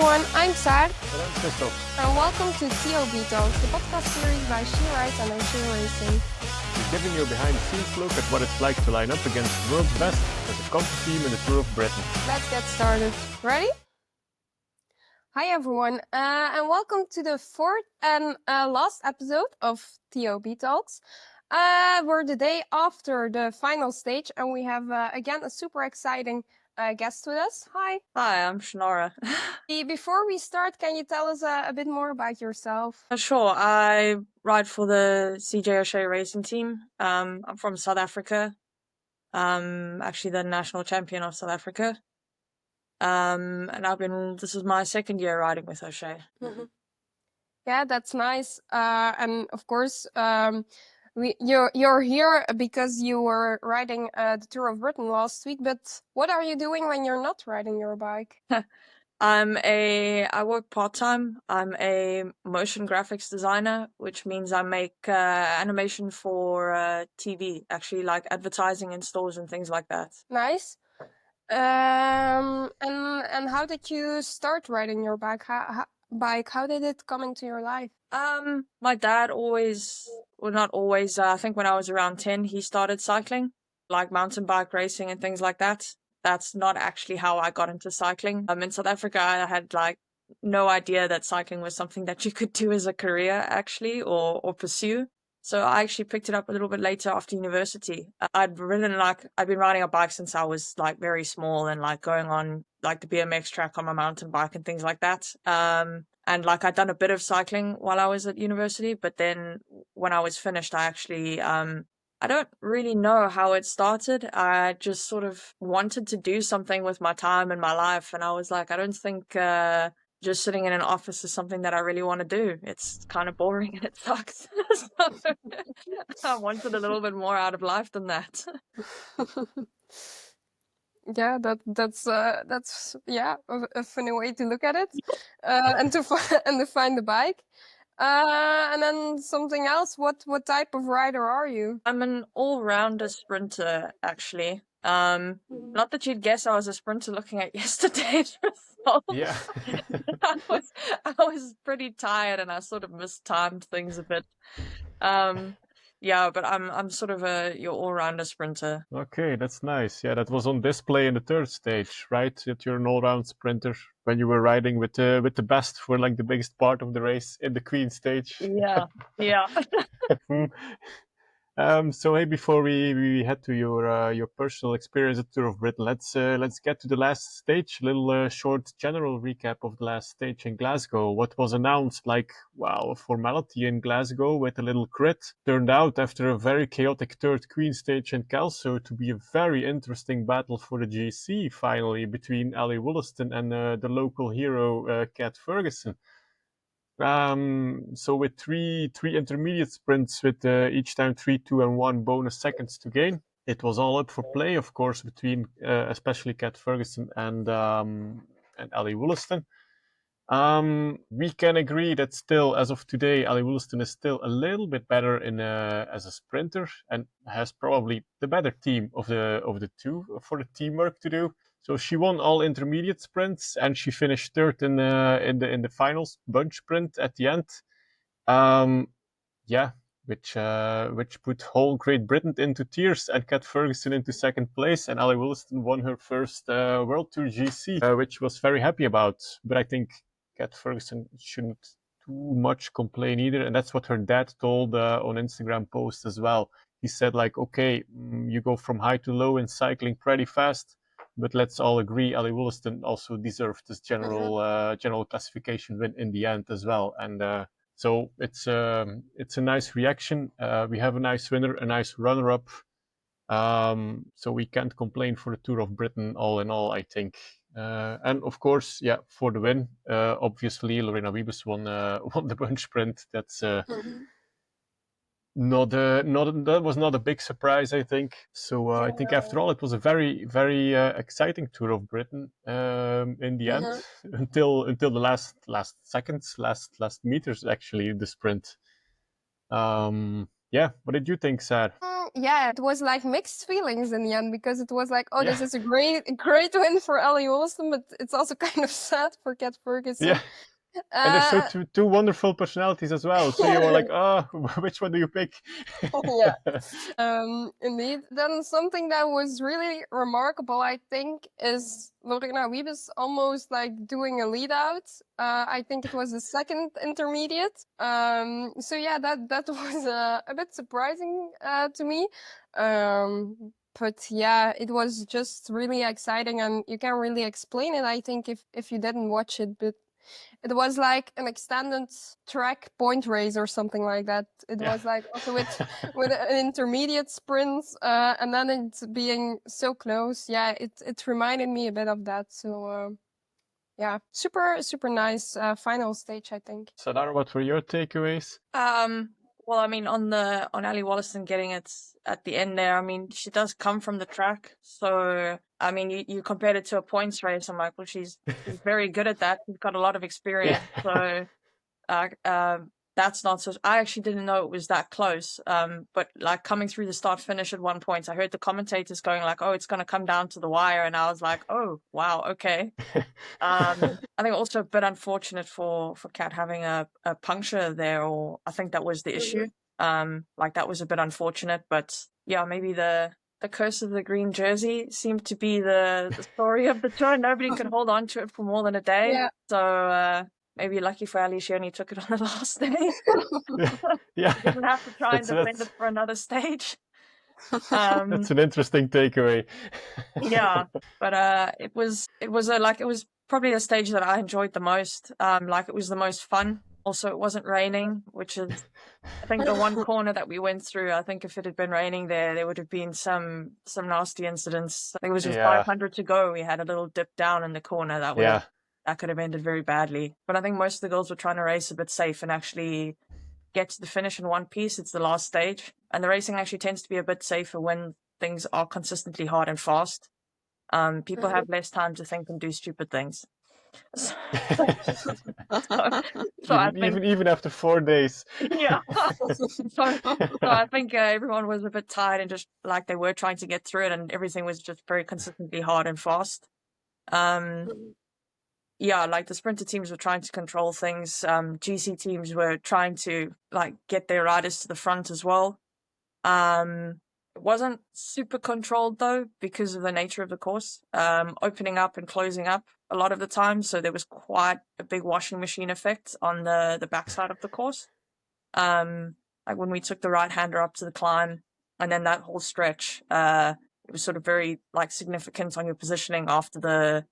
everyone, I'm Saar Saar and Kristof. and welcome to TOB Talks, the podcast series by She Rides and Ocean Racing. We're giving you a behind-the-scenes look at what it's like to line up against the world's best as a conti team in the Tour of Britain. Let's get started. Ready? Hi everyone, and welcome to the fourth and last episode of TOB Talks. We're the day after the final stage, and we have again a super exciting guest with us. Hi. Hi, I'm Shanara. Before we start, can you tell us a bit more about yourself? Sure, I ride for the CJ O'Shea racing team. I'm from South Africa. Actually the national champion of South Africa. And this is my second year riding with O'Shea. Mm-hmm. Yeah, that's nice. And of course, you're here because you were riding the Tour of Britain last week. But what are you doing when you're not riding your bike? I work part-time. I'm a motion graphics designer, which means I make animation for TV, actually, like advertising in stores and things like that. Nice. And how did you start riding your bike? How did it come into your life? My dad not always, I think when I was around 10, he started cycling, like mountain bike racing and things like that. That's not actually how I got into cycling. In South Africa, I had like no idea that cycling was something that you could do as a career actually, or pursue. So I actually picked it up a little bit later after university. I'd been riding a bike since I was like very small and like going on like the BMX track on my mountain bike and things like that. And like I'd done a bit of cycling while I was at university, but then when I was finished, I actually, I don't really know how it started. I just sort of wanted to do something with my time and my life. And I was like, I don't think, just sitting in an office is something that I really want to do. It's kind of boring and it sucks. So I wanted a little bit more out of life than that. Yeah, that's yeah a funny way to look at it, and to find the bike. And then something else. What type of rider are you? I'm an all-rounder sprinter, actually. Not that you'd guess I was a sprinter looking at yesterday's results. Yeah. I was pretty tired and I sort of mistimed things a bit. Yeah, but I'm sort of your all-rounder sprinter. Okay, that's nice. Yeah, that was on display in the third stage, right? That you're an all-round sprinter when you were riding with the best for like the biggest part of the race in the Queen stage. Yeah. So hey, before we head to your personal experience at Tour of Britain, let's get to the last stage. A little short general recap of the last stage in Glasgow. What was announced like a formality in Glasgow with a little crit turned out after a very chaotic third Queen stage in Kelso to be a very interesting battle for the GC finally between Ali Wollaston and the local hero Cat Ferguson. So with three intermediate sprints with each time 3, 2, and 1 bonus seconds to gain, it was all up for play, of course, between especially Cat Ferguson and Ali Wollaston. We can agree that still, as of today, Ali Wollaston is still a little bit better as a sprinter and has probably the better team of the two for the teamwork to do. So she won all intermediate sprints and she finished third in the finals bunch sprint at the end. Which put whole Great Britain into tears and Cat Ferguson into second place, and Ali Wollaston won her first World Tour GC, which was very happy about. But I think Cat Ferguson shouldn't too much complain either, and that's what her dad told on Instagram post as well. He said like, okay, you go from high to low in cycling pretty fast, but let's all agree Ali Wollaston also deserved this general classification win in the end as well. And so it's a nice reaction. We have a nice winner, a nice runner-up. So we can't complain for the Tour of Britain all in all, I think. And of course, yeah, for the win, obviously Lorena Wiebes won the bunch sprint. That's that was not a big surprise, I think. So I think after all, it was a very, very exciting Tour of Britain in the end, until the last seconds, last meters, actually, the sprint. Yeah, what did you think, Saar? Yeah, it was like mixed feelings in the end because it was like, oh, Yeah. this is a great win for Ellie Wilson, but it's also kind of sad for Kat Ferguson. Yeah. And there's so Uh, two wonderful personalities as well. So you were like, oh, which one do you pick? yeah. Indeed. Then something that was really remarkable, I think, is Lorena Wiebes almost like doing a lead out. I think it was the second intermediate. So yeah, that was a bit surprising to me. But yeah, it was just really exciting, and you can't really explain it, I think, if you didn't watch it. But it was like an extended track point race or something like that. It Yeah. was like also with an intermediate sprint, and then it being so close. Yeah, it reminded me a bit of that. So yeah, super nice final stage, I think. Sadara, what were your takeaways? Well, I mean, on Ali Wollaston getting it at the end there, I mean, she does come from the track. So, I mean, you compared it to a points race. I'm like, well, she's very good at that. She's got a lot of experience. Yeah. So, that's not so. I actually didn't know it was that close. But like coming through the start finish at one point, I heard the commentators going like, "Oh, it's going to come down to the wire," and I was like, "Oh, wow, okay." I think also a bit unfortunate for Kat having a puncture there, or I think that was the issue. Like that was a bit unfortunate, but yeah, maybe the curse of the green jersey seemed to be the story of the tour. Nobody could hold on to it for more than a day. Yeah. So maybe lucky for Ali, she only took it on the last day. Yeah. Didn't have to try and defend That's it for another stage. that's an interesting takeaway. Yeah, but it was probably a stage that I enjoyed the most. Like it was the most fun. Also, it wasn't raining, which is I think the one corner that we went through. I think if it had been raining there would have been some nasty incidents. I think it was with Yeah. 500 to go. We had a little dip down in the corner that Yeah. that could have ended very badly. But I think most of the girls were trying to race a bit safe and actually get to the finish in one piece. It's the last stage, and the racing actually tends to be a bit safer when things are consistently hard and fast. People have less time to think and do stupid things. So I think, even after 4 days. yeah. So I think everyone was a bit tired and just like they were trying to get through it, and everything was just very consistently hard and fast. Yeah, like the sprinter teams were trying to control things. GC teams were trying to like get their riders to the front as well. It wasn't super controlled though because of the nature of the course, opening up and closing up a lot of the time. So there was quite a big washing machine effect on the backside of the course. Like when we took the right hander up to the climb, and then that whole stretch, it was sort of very like significant on your positioning after the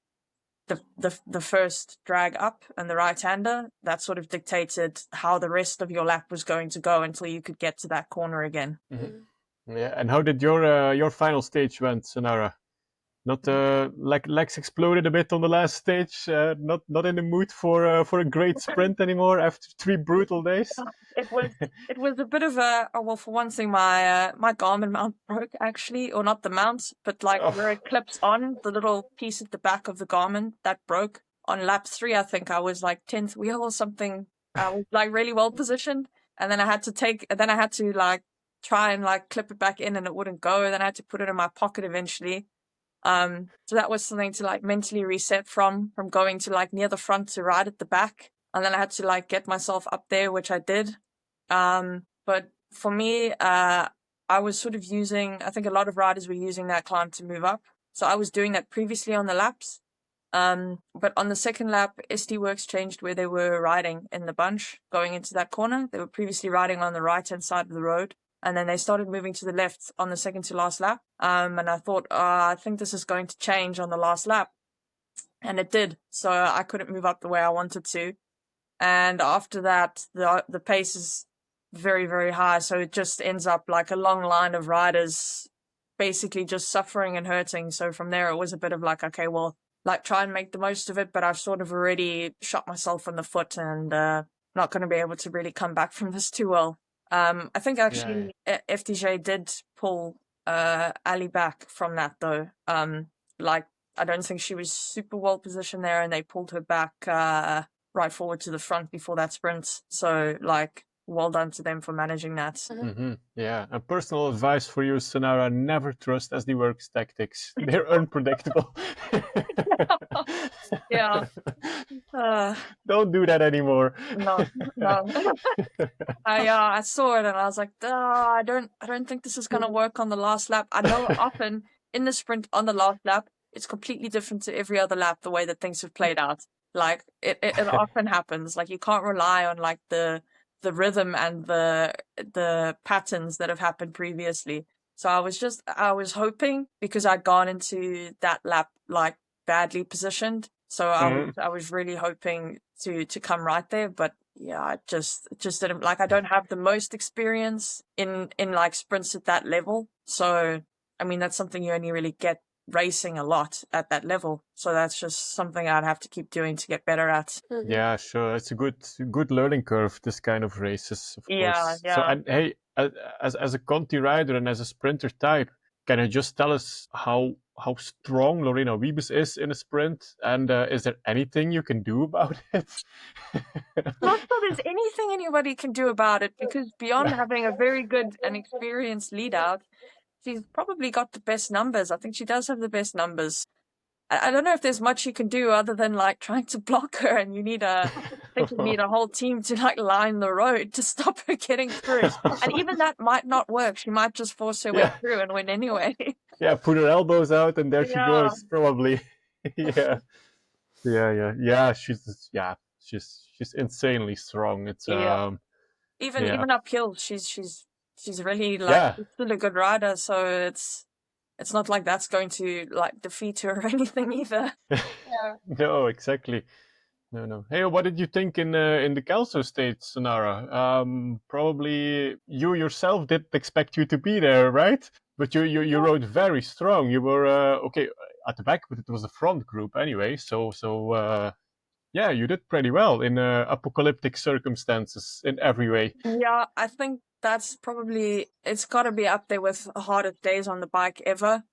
first drag up and the right hander. That sort of dictated how the rest of your lap was going to go until you could get to that corner again. Mm-hmm. Yeah, and how did your final stage went, Sonara? Not legs exploded a bit on the last stage. Not in the mood for a great sprint anymore after 3 brutal days. It was a bit of a well. For one thing, my Garmin mount broke actually, or not the mount, but like where it clips on the little piece at the back of the Garmin that broke on lap 3. I think I was like 10th wheel or something. I was like really well positioned, and then I had to like try and like clip it back in, and it wouldn't go. And then I had to put it in my pocket eventually. So that was something to like mentally reset from going to like near the front to right at the back. And then I had to like get myself up there, which I did. But for me, I was sort of I think a lot of riders were using that climb to move up. So I was doing that previously on the laps. But on the second lap, SD Works changed where they were riding in the bunch going into that corner. They were previously riding on the right-hand side of the road. And then they started moving to the left on the second to last lap. And I thought, I think this is going to change on the last lap. And it did. So I couldn't move up the way I wanted to. And after that, the pace is very, very high. So it just ends up like a long line of riders basically just suffering and hurting. So from there, it was a bit of like, okay, well, like try and make the most of it. But I've sort of already shot myself in the foot and not going to be able to really come back from this too well. I think actually FDJ did pull Ali back from that though. Like I don't think she was super well positioned there, and they pulled her back right forward to the front before that sprint. So like well done to them for managing that. Yeah, and personal advice for you, Sonara: never trust SD Works tactics. They're unpredictable. Yeah. Don't do that anymore. No. I saw it and I was like, I don't think this is gonna work on the last lap. I know often in the sprint on the last lap, it's completely different to every other lap, the way that things have played out. Like it often happens. Like you can't rely on like the rhythm and the patterns that have happened previously. So I was hoping, because I'd gone into that lap like badly positioned. So I was really hoping to come right there, but yeah, I just didn't, like, I don't have the most experience in like sprints at that level. So I mean, that's something you only really get racing a lot at that level. So that's just something I'd have to keep doing to get better at. Yeah, sure. It's a good learning curve, this kind of races, of course. Yeah. So, and hey, as a conti rider and as a sprinter type, can you just tell us how strong Lorena Wiebes is in a sprint? And is there anything you can do about it? Not that there's anything anybody can do about it, because beyond having a very good and experienced lead out, she's probably got the best numbers. I think she does have the best numbers. I don't know if there's much you can do other than like trying to block her, and you need a whole team to like line the road to stop her getting through. And even that might not work. She might just force her way through and win anyway. Yeah, put her elbows out and there she Yeah. goes, probably. Yeah. She's insanely strong. It's even uphill, she's really like she's still a good rider. So it's not like that's going to like defeat her or anything either. No, exactly. No. Hey, what did you think in the Kelso stage, Sonara? Probably you yourself didn't expect you to be there, right? But you rode very strong. You were okay at the back, but it was a front group anyway. So yeah, you did pretty well in apocalyptic circumstances in every way. Yeah, I think that's probably, it's got to be up there with the hardest days on the bike ever.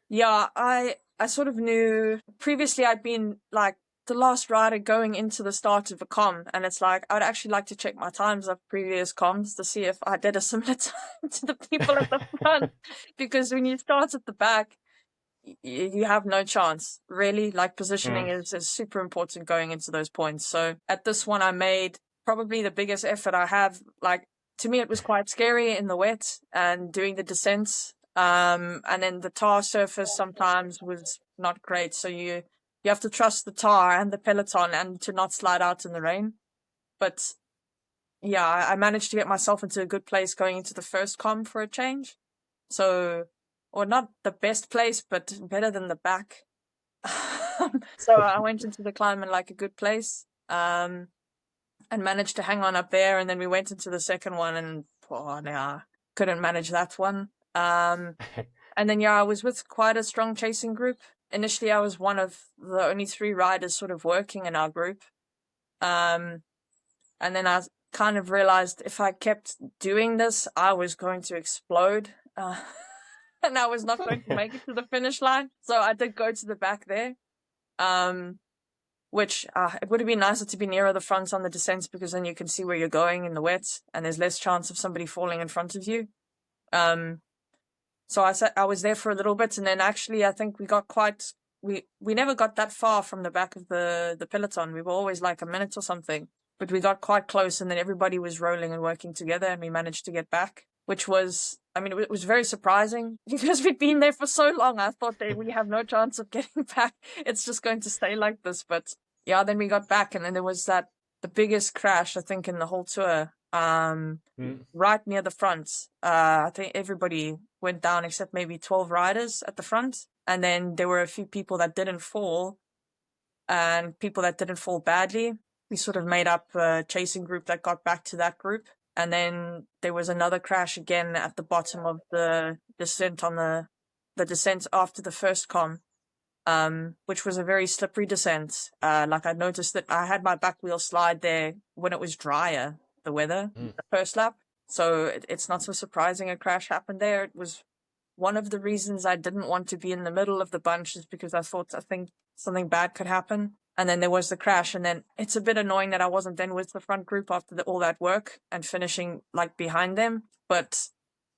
Yeah, I sort of knew previously I'd been like the last rider going into the start of a com, and it's like I'd actually like to check my times of previous comms to see if I did a similar time to the people at the front, because when you start at the back, you have no chance, really. Like positioning is super important going into those points. So at this one, I made probably the biggest effort I have. Like, to me, it was quite scary in the wet and doing the descents. And then the tar surface sometimes was not great. So you have to trust the tar and the peloton and to not slide out in the rain. But yeah, I managed to get myself into a good place going into the first com for a change. So, or not the best place, but better than the back. So I went into the climb in like a good place, and managed to hang on up there. And then we went into the second one, and couldn't manage that one. And then I was with quite a strong chasing group. Initially, I was one of the only 3 riders sort of working in our group. And then I kind of realized if I kept doing this, I was going to explode. And I was not going to make it to the finish line. So I did go to the back there, which it would have been nicer to be nearer the front on the descents, because then you can see where you're going in the wet and there's less chance of somebody falling in front of you. So I was there for a little bit, and then actually I think we got we never got that far from the back of the peloton. We were always like a minute or something, but we got quite close, and then everybody was rolling and working together, and we managed to get back, which was, I mean, it was very surprising because we'd been there for so long. I thought that we have no chance of getting back. It's just going to stay like this. But yeah, then we got back, and then there was the biggest crash, I think, in the whole tour, right near the front. I think everybody went down except maybe 12 riders at the front. And then there were a few people that didn't fall, and people that didn't fall badly. We sort of made up a chasing group that got back to that group. And then there was another crash again at the bottom of the descent on the descent after the first com, which was a very slippery descent. Like I noticed that I had my back wheel slide there when it was drier, the weather, the first lap. So it's not so surprising a crash happened there. It was one of the reasons I didn't want to be in the middle of the bunch, is because I think something bad could happen. And then there was the crash. And then it's a bit annoying that I wasn't then with the front group after all that work and finishing like behind them. But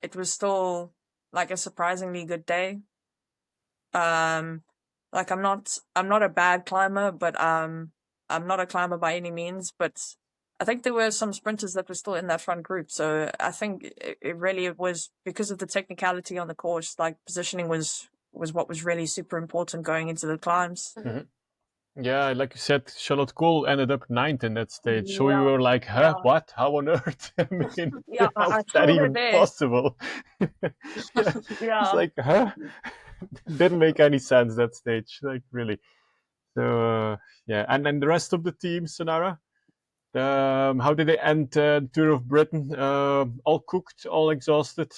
it was still like a surprisingly good day. Like I'm not a bad climber, but I'm not a climber by any means. But I think there were some sprinters that were still in that front group. So I think it really was because of the technicality on the course. Like positioning was what was really super important going into the climbs. Yeah, like you said, Charlotte Cole ended up ninth in that stage. So we Yeah, were like, huh, yeah. what? How on earth? I mean, Yeah, I how's saw that her even there. possible? Yeah, it's Yeah. like, huh? Didn't make any sense that stage, like really. So yeah, and then the rest of the team, Sonara, how did they end the Tour of Britain? All cooked, all exhausted,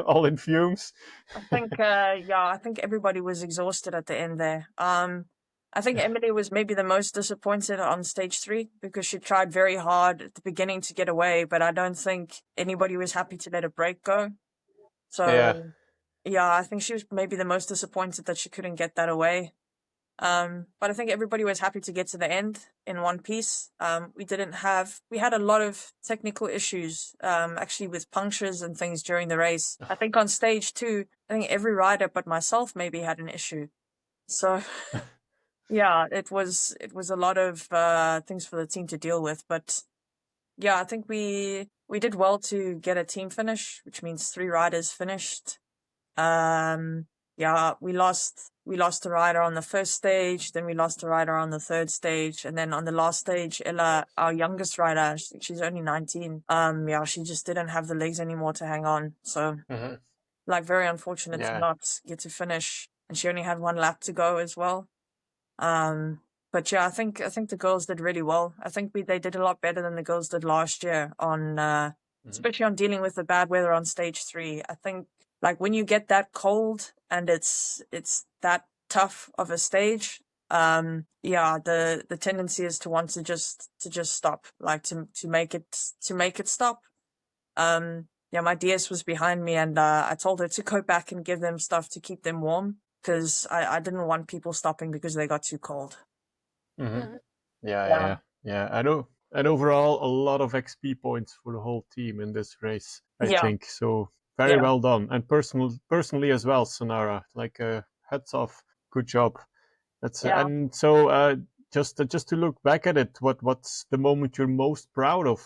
all in fumes. I think, I think everybody was exhausted at the end there. I think Emily was maybe the most disappointed on stage 3 because she tried very hard at the beginning to get away, but I don't think anybody was happy to let a break go. So, yeah, I think she was maybe the most disappointed that she couldn't get that away. But I think everybody was happy to get to the end in one piece. We had a lot of technical issues, actually with punctures and things during the race. I think on stage 2, I think every rider but myself maybe had an issue. So yeah, it was a lot of things for the team to deal with. But yeah, I think we did well to get a team finish, which means 3 riders finished. Yeah, we lost a rider on the first stage, then we lost a rider on the third stage, and then on the last stage, Ella, our youngest rider, she's only 19. Yeah, she just didn't have the legs anymore to hang on. So, like, very unfortunate to not get to finish, and she only had 1 lap to go as well. But yeah, I think the girls did really well. I think they did a lot better than the girls did last year on, especially on dealing with the bad weather on stage 3. I think like when you get that cold and it's that tough of a stage, yeah, the tendency is to want to just stop, like to make it stop. Yeah, my DS was behind me, and I told her to go back and give them stuff to keep them warm because I didn't want people stopping because they got too cold. Yeah. I know. And overall, a lot of XP points for the whole team in this race, I think. So very well done. And personally as well, Sonara. Like hats off. Good job. And so just to look back at it, what's the moment you're most proud of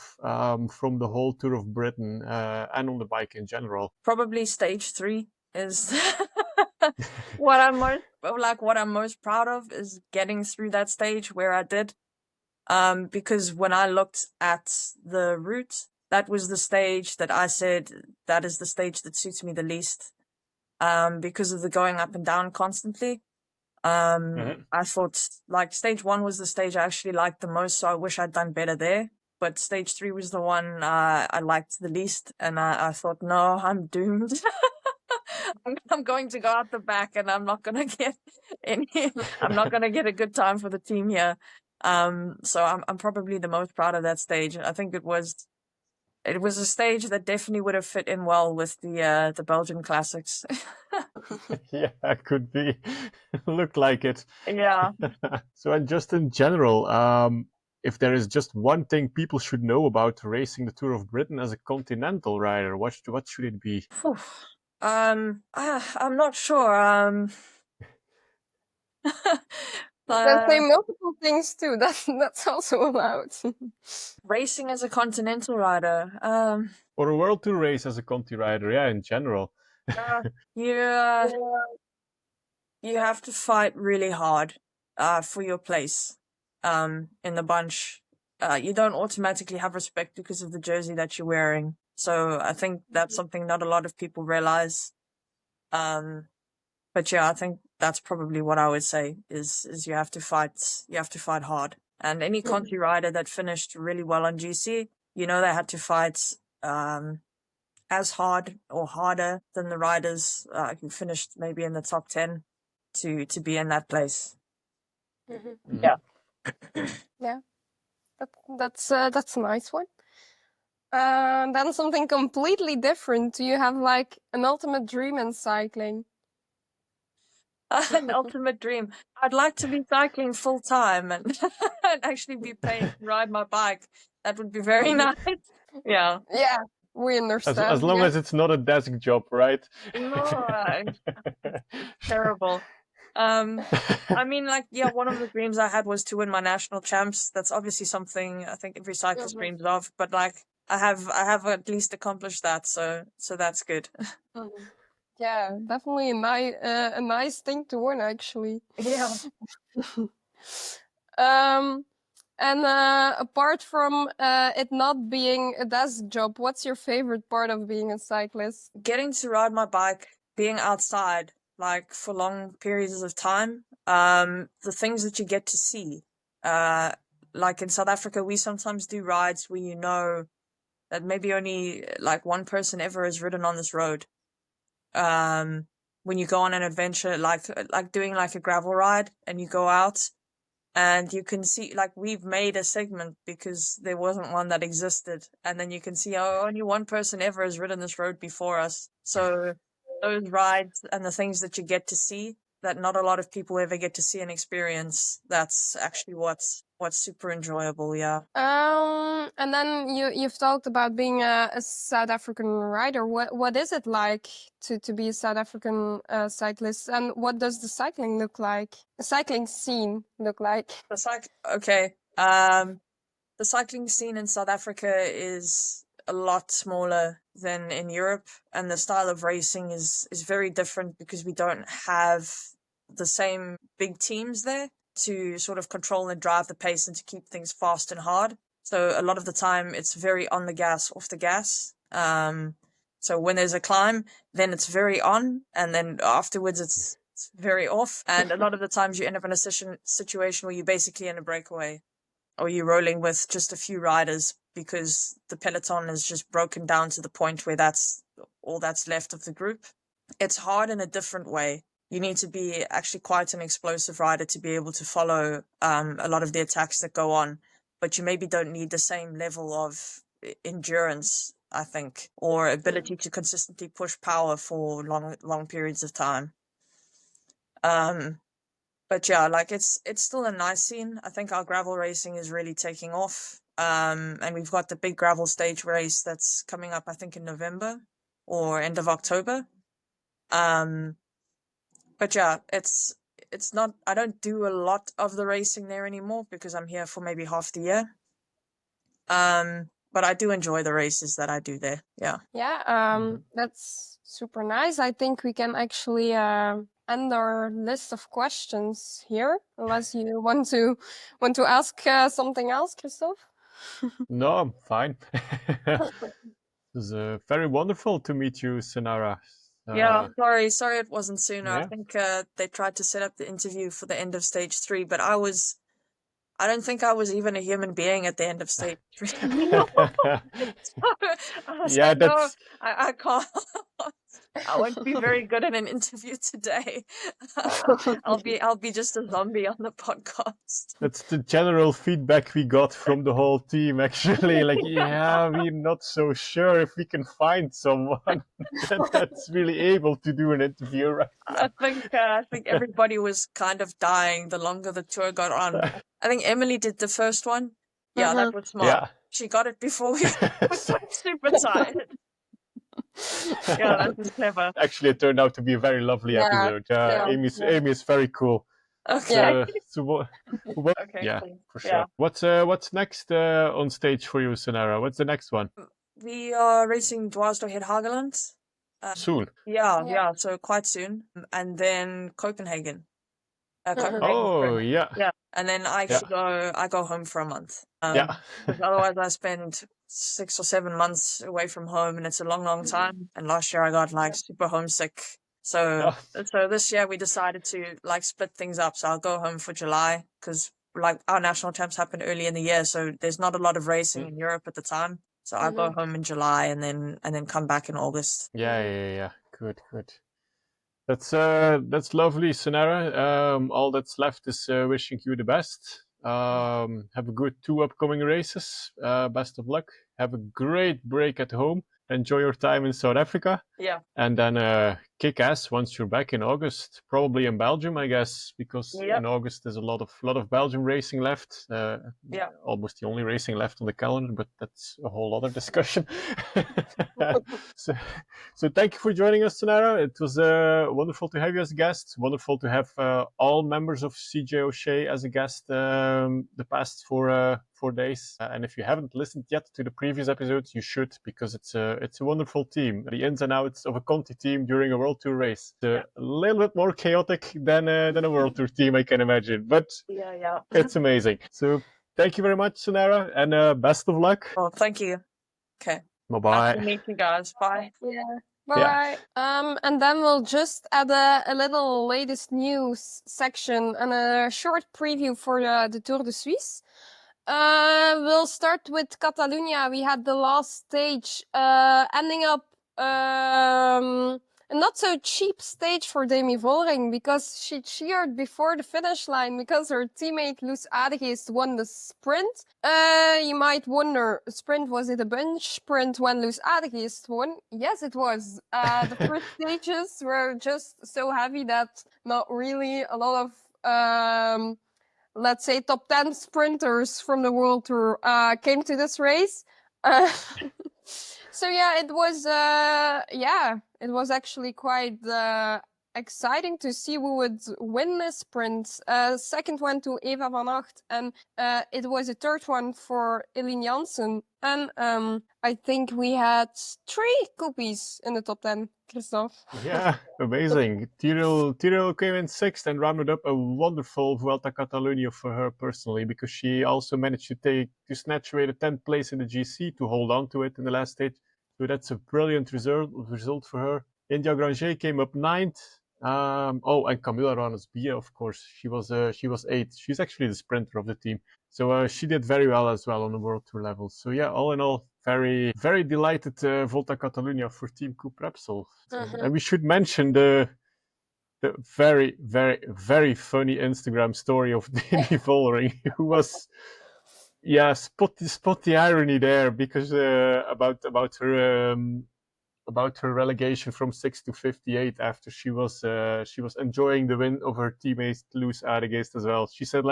from the whole Tour of Britain and on the bike in general? Probably stage 3 is what I'm most proud of is getting through that stage where I did. Because when I looked at the route, that was the stage that I said that is the stage that suits me the least. Because of the going up and down constantly. I thought like stage 1 was the stage I actually liked the most, so I wish I'd done better there. But stage 3 was the one I liked the least, and I thought, no, I'm doomed. I'm going to go out the back, and I'm not gonna get I'm not gonna get a good time for the team here. So I'm probably the most proud of that stage. I think it was a stage that definitely would have fit in well with the Belgian classics. Yeah, it could be. Look like it. Yeah. So, and just in general, if there is just one thing people should know about racing the Tour of Britain as a continental rider, what should it be? I'm not sure. Can say multiple things too. That's also allowed. Racing as a continental rider. Or a World Tour race as a conti rider, yeah, in general. Yeah. You have to fight really hard for your place in the bunch. You don't automatically have respect because of the jersey that you're wearing. So I think that's something not a lot of people realize. But yeah, I think that's probably what I would say is you have to fight hard. And any conti rider that finished really well on GC, they had to fight as hard or harder than the riders who finished maybe in the top 10 to be in that place. Yeah. Yeah, that's a nice one. Then something completely different. Do you have like an ultimate dream in cycling? An ultimate dream. I'd like to be cycling full time and, and actually be paid to ride my bike. That would be very nice. Yeah. Yeah, we As understand. long Yeah. as it's not a desk job, right? No, it's terrible. I mean, like, yeah, one of the dreams I had was to win my national champs. That's obviously something I think every cyclist Mhm. dreams of. But like, I have at least accomplished that, so that's good. Mhm. Yeah, definitely a nice thing to win, actually. Yeah. And apart from it not being a desk job, what's your favorite part of being a cyclist? Getting to ride my bike, being outside, like for long periods of time, the things that you get to see. Like in South Africa, we sometimes do rides where you know that maybe only like one person ever has ridden on this road. When you go on an adventure, like doing like a gravel ride, and you go out and you can see, like, we've made a segment because there wasn't one that existed, and then you can see, oh, only one person ever has ridden this road before us. So those rides and the things that you get to see that not a lot of people ever get to see and experience, that's actually what's super enjoyable. Yeah. And then you've talked about being a South African rider. What is it like to be a South African cyclist, and what does the cycling look like? The cycling scene look like? Okay. The cycling scene in South Africa is a lot smaller than in Europe, and the style of racing is very different because we don't have the same big teams there to sort of control and drive the pace and to keep things fast and hard. So a lot of the time it's very on the gas, off the gas. So when there's a climb, then it's very on, and then afterwards it's very off. And a lot of the times you end up in a situation where you're basically in a breakaway, or you're rolling with just a few riders because the peloton is just broken down to the point where that's all that's left of the group. It's hard in a different way. You need to be actually quite an explosive rider to be able to follow a lot of the attacks that go on, but you maybe don't need the same level of endurance, I think, or ability to consistently push power for long periods of time. But yeah, like it's still a nice scene. I think our gravel racing is really taking off. And we've got the big gravel stage race that's coming up, I think, in November or end of October. But yeah, it's not, I don't do a lot of the racing there anymore because I'm here for maybe half the year. But I do enjoy the races that I do there. Yeah. Yeah, that's super nice. I think we can actually end our list of questions here, unless you want to ask something else, Kristof. No, I'm fine. It was very wonderful to meet you, Sonara. Yeah, sorry it wasn't sooner. I Yeah. think they tried to set up the interview for the end of stage 3, but I don't think I was even a human being at the end of stage 3. So I was Yeah, like, no, that's I can't. I won't be very good in an interview today. I'll be just a zombie on the podcast. that's the general feedback we got from the whole team. Actually, like, yeah, we're not so sure if we can find someone that's really able to do an interview right now. I think everybody was kind of dying the longer the tour got on. I think Emily did the first one. Yeah, that was smart. Yeah. She got it before we were super tired. Yeah, that was clever. Actually, it turned out to be a very lovely Yeah, episode. yeah, Amy is very cool. Okay. So what? Okay, Yeah, cool. for sure. Yeah. What's next on stage for you, Sonara? What's the next one? We are racing Dwarsdorp Hageland. Soon. Yeah, so quite soon. And then Copenhagen. Copenhagen Oh, Sprint. yeah. Yeah. And then I actually go home for a month. Yeah. Because otherwise I spend 6 or 7 months away from home, and it's a long time. And last year I got like super homesick. So this year we decided to like split things up. So I'll go home for July because like our national champs happen early in the year, so there's not a lot of racing in Europe at the time. So I'll go home in July and then come back in August. Yeah. Good. That's lovely, Sonara. All that's left is wishing you the best. Have a good 2 upcoming races. Best of luck. Have a great break at home. Enjoy your time in South Africa. Yeah. And then kick ass once you're back in August, probably in Belgium, I guess, because Yep. in August there's a lot of Belgium racing left. Yeah. Almost the only racing left on the calendar, but that's a whole other discussion. So thank you for joining us, Sonara. It was wonderful to have you as a guest. Wonderful to have all members of CJ O'Shea as a guest the past 4 days. And if you haven't listened yet to the previous episodes, you should, because it's a wonderful team. The ins and outs of a Conti team during a World Tour race. A little bit more chaotic than a World Tour team, I can imagine. But Yeah. it's amazing. So thank you very much, Sonara, and best of luck. Well, thank you. Okay. Nice Bye-bye. to meet you guys. Bye. Yeah. Bye. And then we'll just add a little latest news section and a short preview for the Tour de Suisse. We'll start with Catalonia. We had the last stage ending up a not so cheap stage for Demi Vollering, because she cheered before the finish line because her teammate Loes Adegeest won the sprint. You might wonder, sprint, was it a bunch sprint when Loes Adegeest won? Yes, it was. The first stages were just so heavy that not really a lot of let's say top 10 sprinters from the World Tour came to this race. So yeah, it was actually quite exciting to see who would win this sprint. Second one to Eva van Acht, and it was a third one for Eline Janssen. And I think we had 3 copies in the top 10, Kristof. Yeah, amazing. Tyrrell came in 6th and rounded up a wonderful Vuelta Catalunya for her personally, because she also managed to snatch away the 10th place in the GC to hold on to it in the last stage. So that's a brilliant result for her. India Granger came up 9th. And Camila Ranos-Bia, of course, she was 8th. She's actually the sprinter of the team. So she did very well as well on the World Tour level. So yeah, all in all, very, very delighted Volta Catalunya for Team Koop Repsol. And we should mention the very, very, very funny Instagram story of Demi Vollering, who was, spot the irony there, because about her relegation from 6th to 58 after she was enjoying the win of her teammate Loes Adegeest as well. She said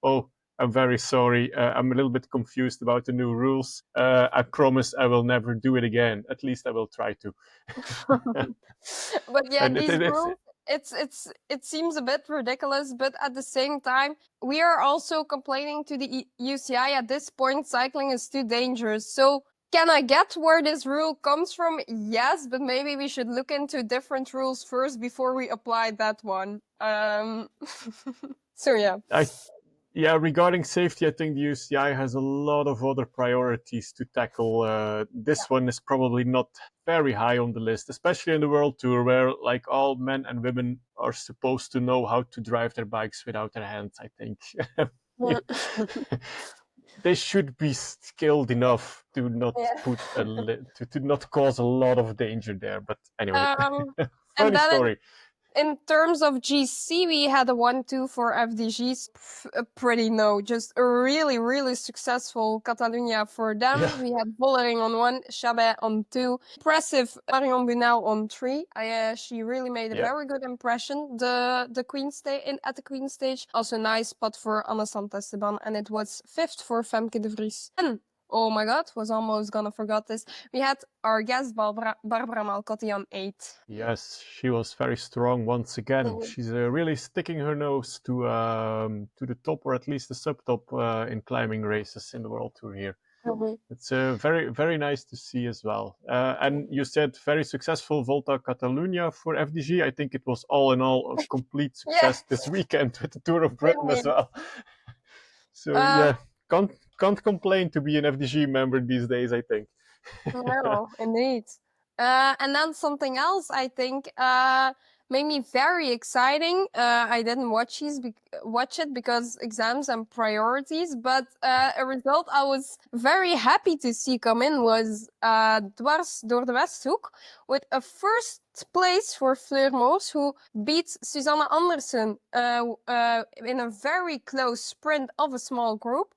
"Oh, I'm very sorry. I'm a little bit confused about the new rules. I promise I will never do it again. At least I will try to." But yeah, And these rules, it seems a bit ridiculous, but at the same time, we are also complaining to the UCI at this point, cycling is too dangerous. So can I get where this rule comes from? Yes, but maybe we should look into different rules first before we apply that one. So yeah. Regarding safety, I think the UCI has a lot of other priorities to tackle. This one is probably not very high on the list, especially in the World Tour, where like all men and women are supposed to know how to drive their bikes without their hands, I think. They should be skilled enough to not to not cause a lot of danger there. But anyway, funny story. In terms of GC, we had a 1-2 for FDGs. Pretty just a really, really successful Catalunya for them. Yeah. We had Vollering on 1, Chabet on 2. Impressive Marion Bunel on 3. She really made a very good impression. The Queen at the Queen stage. Also nice spot for Anna Santesteban, and it was 5th for Femke de Vries. And oh my god, was almost gonna forget this. We had our guest Barbara Malcotti on 8. Yes, she was very strong once again. She's really sticking her nose to the top, or at least the sub-top in climbing races in the World Tour here. It's very, very nice to see as well. And you said very successful Volta Catalunya for FDG. I think it was all in all a complete success this weekend with the Tour of Britain as well. So can't complain to be an FDG member these days, I think. No, indeed. And then something else, I think, made me very exciting. I didn't watch it because exams and priorities, but a result I was very happy to see come in was Dwars door de Westhoek, with a first place for Fleur Moos, who beat Susanne Andersen in a very close sprint of a small group.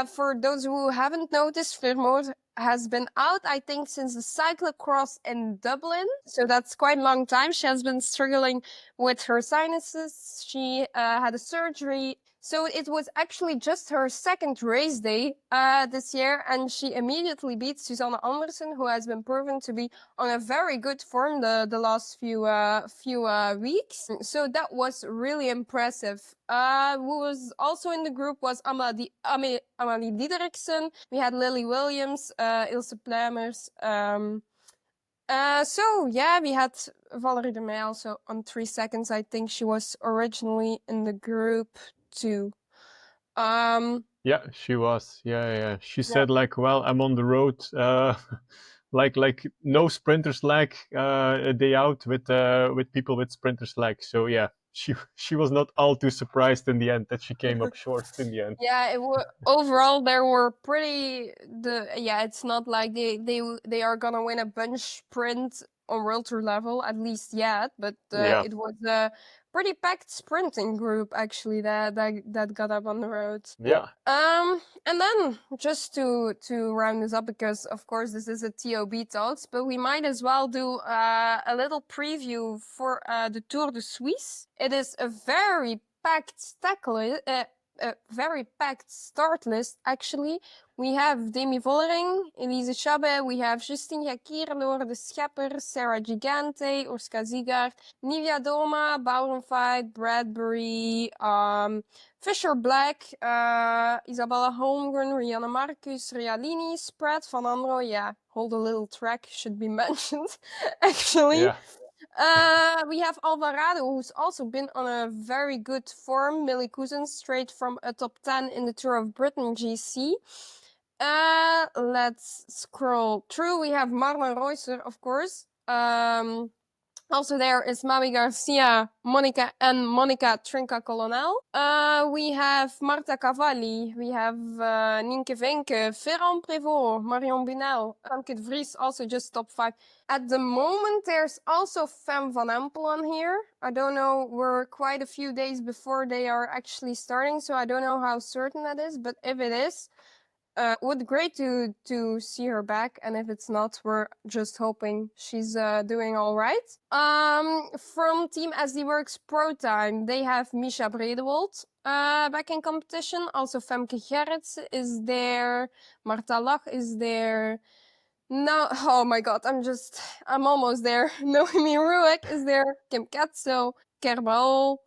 For those who haven't noticed, Vermoor has been out, I think, since the cyclocross in Dublin. So that's quite a long time. She has been struggling with her sinuses. She had a surgery. So it was actually just her second race day this year, and she immediately beat Susanne Andersen, who has been proven to be on a very good form the last few weeks. So that was really impressive. Who was also in the group was Amalie Diederiksen. We had Lily Williams, Ilse Plemmers. So yeah, we had Valerie de Meij also on 3 seconds. I think she was originally in the group too. Yeah, she was. Yeah. She said like, well, I'm on the road. Like no sprinter's leg a day out with people with sprinter's leg. So yeah, she was not all too surprised in the end that she came up short in the end. Yeah, overall there were pretty it's not like they are gonna win a bunch sprint on World Tour level, at least yet, but it was a pretty packed sprinting group actually that got up on the road. Yeah. And then just to round this up, because of course this is a TOB Talks, but we might as well do a little preview for the Tour de Suisse. It is a very packed a very packed start list, actually. We have Demi Vollering, Elise Chabbet, we have Justine Jacquier, Laura de Schepper, Sarah Gigante, Urska Ziegart, Nivia Doma, Bauernfeit, Bradbury, Fisher Black, Isabella Holmgren, Rihanna Marcus, Realini, Spratt, Van Andro, Hold a Little Track should be mentioned, actually. Yeah. We have Alvarado, who's also been on a very good form. Millie Cousins, straight from a top 10 in the Tour of Britain GC. Let's scroll through. We have Marlon Reusser, of course. Also there is Mavi Garcia, Monica Trinca Colonel. We have Marta Cavalli, we have Nienke Venke, Ferran Prévost, Marion Bunel, Femke de Vries, also just top 5. At the moment, there's also Fem van Empel on here. I don't know, we're quite a few days before they are actually starting, so I don't know how certain that is, but if it is, would be great to see her back, and if it's not, we're just hoping she's doing all right. From Team SD Works Pro Time, they have Misha Bredewold back in competition. Also Femke Gerrits is there. Marta Lach is there. No, oh my god, I'm almost there. Noemi Ruick is there. Kim Ketso, Kerbal.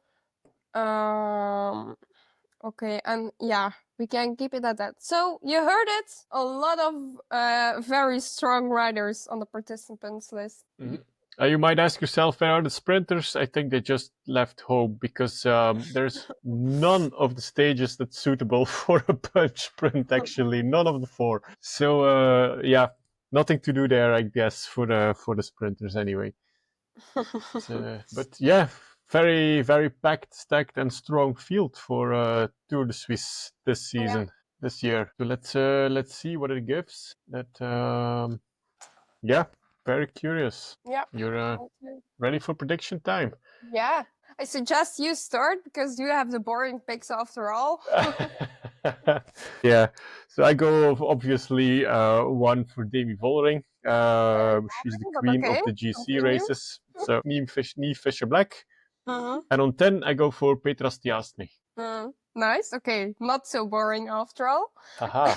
Okay, and we can keep it at that. So you heard it, a lot of very strong riders on the participants list. Mm-hmm. You might ask yourself, where are the sprinters? I think they just left home because there's none of the stages that's suitable for a bunch sprint, actually. None of the 4. So, nothing to do there, I guess, for the sprinters anyway. But yeah, very, very packed, stacked, and strong field for Tour de Suisse this season, this year. So let's see what it gives. Very curious. Yeah. You're ready for prediction time? Yeah. I suggest you start because you have the boring picks after all. Yeah. So I go obviously 1 for Demi Vollering. She's the queen of the GC races. So Niamh Fisher Black. And on 10 I go for Petra Stiassny. Nice. Okay. Not so boring after all. Haha.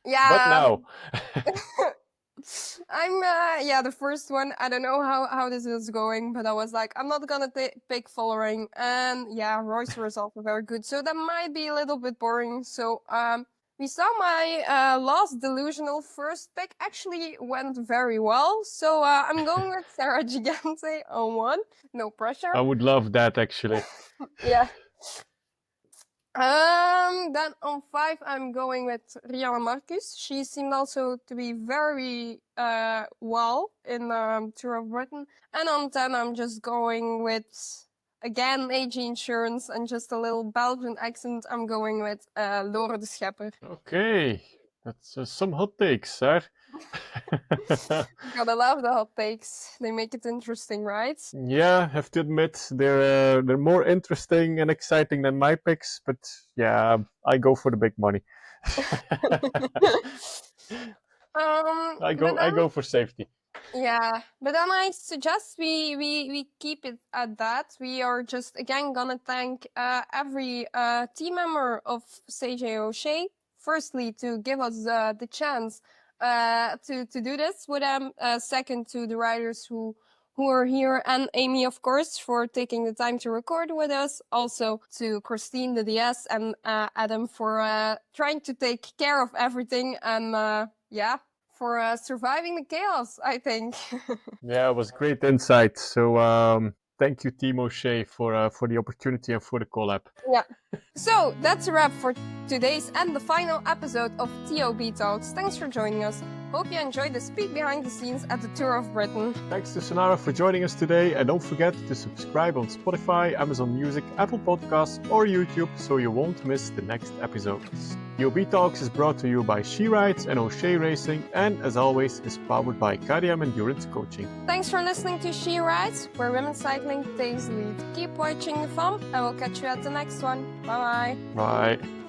Yeah. But now. I'm the first one. I don't know how this is going, but I was like, I'm not gonna pick Vollering, and Reusser is also very good, so that might be a little bit boring. So we saw my last delusional first pick actually went very well, so I'm going with Sarah Gigante on 1. No pressure. I would love that actually. Yeah. Then on 5, I'm going with Rihanna Marcus. She seemed also to be very well in Tour of Britain. And on 10, I'm just going with, again, AG Insurance and just a little Belgian accent. I'm going with Laura de Schepper. Okay, that's some hot takes, sir. Gotta love the hot takes. They make it interesting, right? Yeah, have to admit they're more interesting and exciting than my picks, but yeah, I go for the big money. I But then, go for safety. yeah, but then I suggest we keep it at that. We are just again gonna thank every team member of CJ O'Shea. Firstly, to give us the chance to do this with them. Second, to the riders who are here, and Amy, of course, for taking the time to record with us. Also to Christine, the DS, and Adam for trying to take care of everything. And yeah, for surviving the chaos, I think. Yeah, it was great insight. So thank you, Team O'Shea, for the opportunity and for the collab. Yeah. So that's a wrap for today's and the final episode of TOB Talks. Thanks for joining us. Hope you enjoyed this peek behind the scenes at the Tour of Britain. Thanks to Sonara for joining us today, and don't forget to subscribe on Spotify, Amazon Music, Apple Podcasts, or YouTube so you won't miss the next episodes. TOB Talks is brought to you by She Rides and O'Shea Racing, and as always is powered by KTM Endurance Coaching. Thanks for listening to She Rides, where women's cycling takes the lead. Keep watching the fun, and we'll catch you at the next one. Bye-bye. Bye.